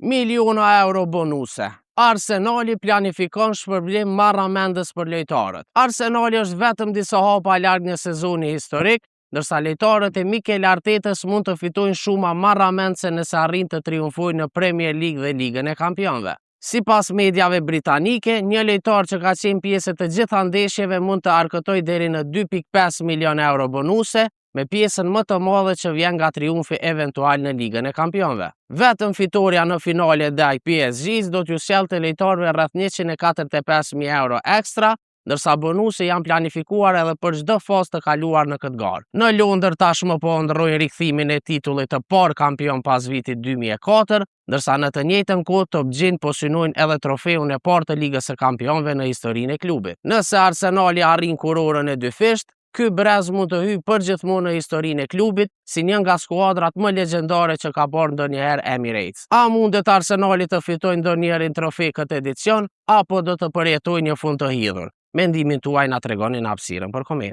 miliona euro bonuse. Arsenali planifikon shpërblim marramendës për lojtarët. Arsenali është vetëm disa hapa larg një sezoni historik, ndërsa lojtarët e Mikel Artetës mund të fitojnë shuma marramendëse nëse arrin të triumfojnë në Premier League dhe Ligën e Kampionëve. Sipas mediave britanike, një lojtar që ka qenë pjesë të gjitha ndeshjeve mund të arkëtojë deri në 2.5 milion euro bonuse, me pjesën më të madhe që vjen nga triumfi eventual në Ligën e Kampionëve. Vetëm fitoria në finale ndaj PSG-s do t'ju sjellte lojtarëve rreth 145.000 euro ekstra, ndërsa bonuse janë planifikuar edhe për çdo fazë të kaluar në këtë garë. Në Londër tashmë po ndrojnë rikthimin e titullit të parë kampion pas vitit 2004, ndërsa në të njëjtën kohë Top Gin po synojnë edhe trofeun e parë të Ligës së Kampionëve në historinë e klubit. Nëse Arsenali arrin kurorën e dyfisht, ky brez mund të hyjë përgjithmonë në historinë e klubit si një nga skuadrat më legjendare që ka parë ndonjëherë Emirates. A mundet Arsenali të fitojë ndonjëherë trofe këtë edicion, apo do të përjetojë një fund të hidhur? Mendimin tuaj na tregoni në hapësirën për komente.